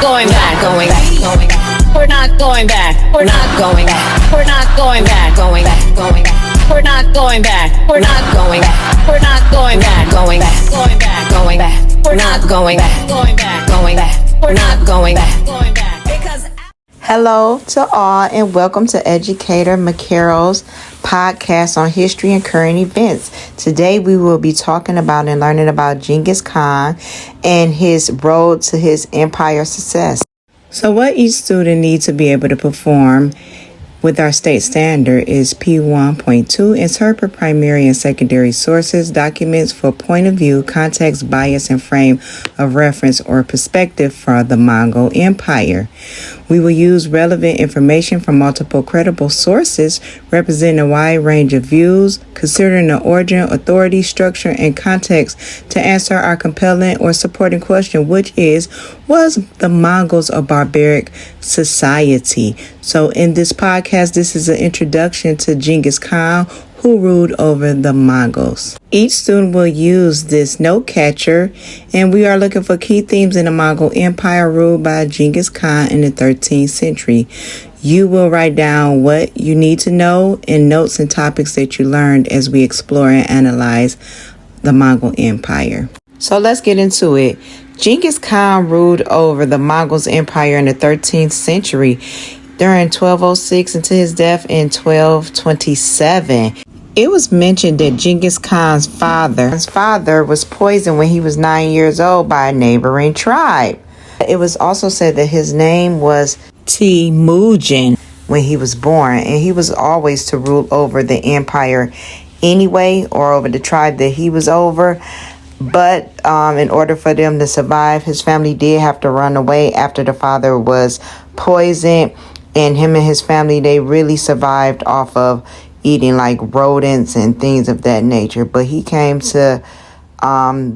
going back, going back, going back. We're not going back, we're not going back, we're not going back, going back, going back. We're not going back, we're not going back, we're not going back, going back, going back, going back. We're not going back, going back, going back. We're not going back, going back. Because hello to all and welcome to Educator McCarroll's podcast on history and current events. Today we will be talking about and learning about Genghis Khan and his road to his empire success. So what each student needs to be able to perform with our state standard is P1.2, interpret primary and secondary sources, documents for point of view, context, bias, and frame of reference or perspective for the Mongol Empire. We will use relevant information from multiple credible sources representing a wide range of views, considering the origin, authority, structure, and context to answer our compelling or supporting question, which is, was the Mongols a barbaric society? So in this podcast, this is an introduction to Genghis Khan, who ruled over the Mongols. Each student will use this note catcher, and we are looking for key themes in the Mongol Empire ruled by Genghis Khan in the 13th century. You will write down what you need to know and notes and topics that you learned as we explore and analyze the Mongol Empire. So let's get into it. Genghis Khan ruled over the Mongols Empire in the 13th century during 1206 until his death in 1227. It was mentioned that Genghis Khan's father was poisoned when he was 9 years old by a neighboring tribe. It was also said that his name was Temujin when he was born, and he was always to rule over the empire anyway, or over the tribe that he was over. But in order for them to survive, his family did have to run away after the father was poisoned, and him and his family, they really survived off of eating like rodents and things of that nature. But he came to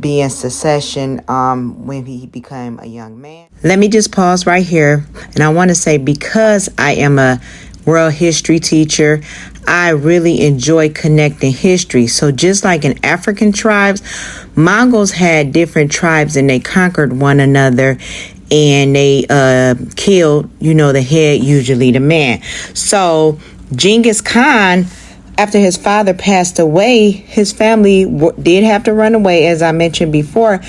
be in succession when he became a young man. Let me just pause right here. And I want to say, because I am a world history teacher, I really enjoy connecting history. So just like in African tribes, Mongols had different tribes and they conquered one another. And they killed, the head, usually the man. So Genghis Khan, after his father passed away, his family did have to run away, as I mentioned before.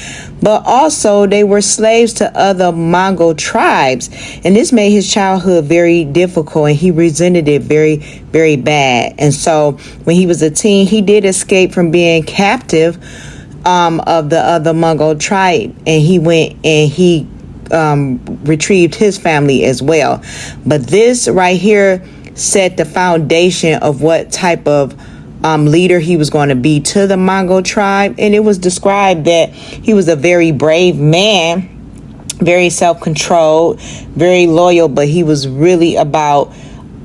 But also they were slaves to other Mongol tribes. And this made his childhood very difficult, and he resented it very, very bad. And so when he was a teen, he did escape from being captive of the other Mongol tribe. And he went and he retrieved his family as well. But this right here set the foundation of what type of leader he was going to be to the Mongol tribe. And it was described that he was a very brave man, very self-controlled, very loyal, but he was really about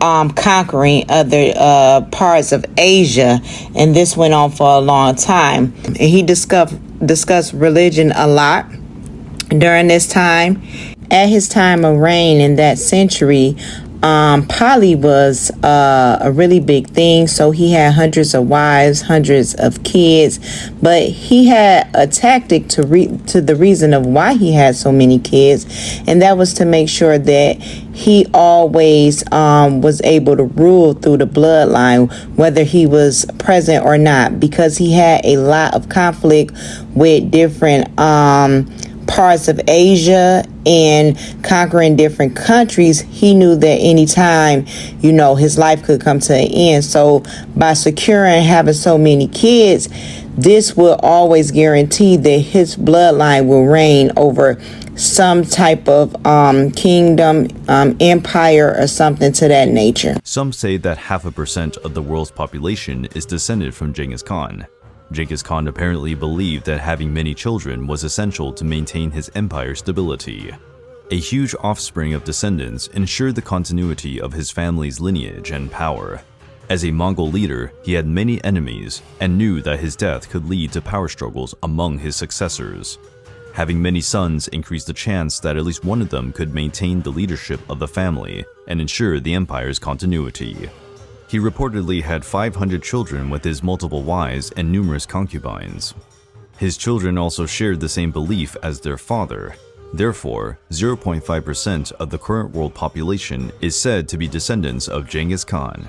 conquering other parts of Asia. And this went on for a long time. And he discussed religion a lot during this time. At his time of reign in that century, poly was a really big thing. So he had hundreds of wives, hundreds of kids, but he had a tactic to the reason of why he had so many kids, and that was to make sure that he always was able to rule through the bloodline, whether he was present or not, because he had a lot of conflict with different parts of Asia and conquering different countries. He knew that anytime, his life could come to an end. So by securing having so many kids, this will always guarantee that his bloodline will reign over some type of kingdom, empire, or something to that nature. Some say that 0.5% of the world's population is descended from Genghis Khan. Genghis Khan apparently believed that having many children was essential to maintain his empire's stability. A huge offspring of descendants ensured the continuity of his family's lineage and power. As a Mongol leader, he had many enemies and knew that his death could lead to power struggles among his successors. Having many sons increased the chance that at least one of them could maintain the leadership of the family and ensure the empire's continuity. He reportedly had 500 children with his multiple wives and numerous concubines. His children also shared the same belief as their father. Therefore, 0.5% of the current world population is said to be descendants of Genghis Khan.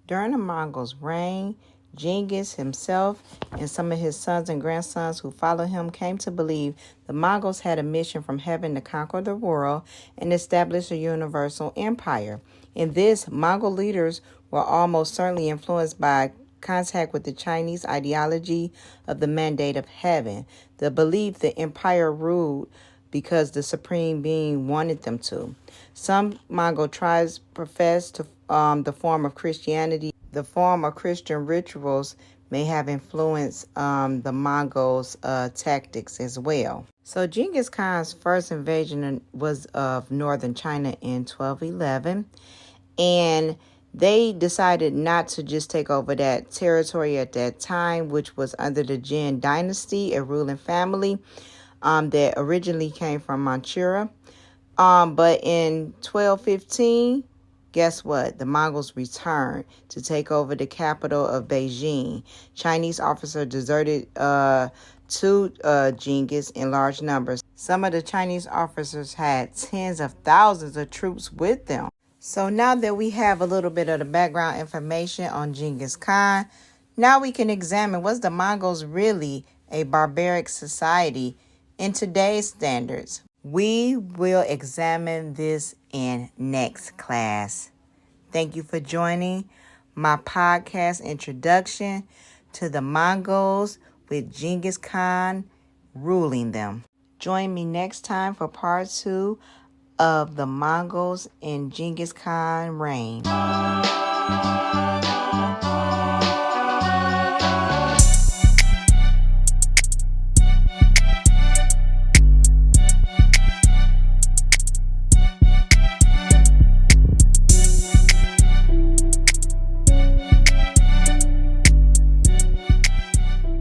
During the Mongols' reign, Genghis himself and some of his sons and grandsons who followed him came to believe the Mongols had a mission from heaven to conquer the world and establish a universal empire. In this, Mongol leaders were almost certainly influenced by contact with the Chinese ideology of the mandate of heaven, the belief the empire ruled because the supreme being wanted them to. Some Mongol tribes professed to the form of Christianity. The form of Christian rituals may have influenced the Mongols' tactics as well. So Genghis Khan's first invasion was of northern China in 1211, and they decided not to just take over that territory at that time, which was under the Jin dynasty, a ruling family that originally came from Manchuria. But in 1215, guess what? The Mongols returned to take over the capital of Beijing. Chinese officers deserted to Genghis in large numbers. Some of the Chinese officers had tens of thousands of troops with them. So now that we have a little bit of the background information on Genghis Khan, now we can examine, was the Mongols really a barbaric society in today's standards? We will examine this in next class. Thank you for joining my podcast introduction to the Mongols with Genghis Khan ruling them. Join me next time for part 2 of the Mongols in Genghis Khan reign.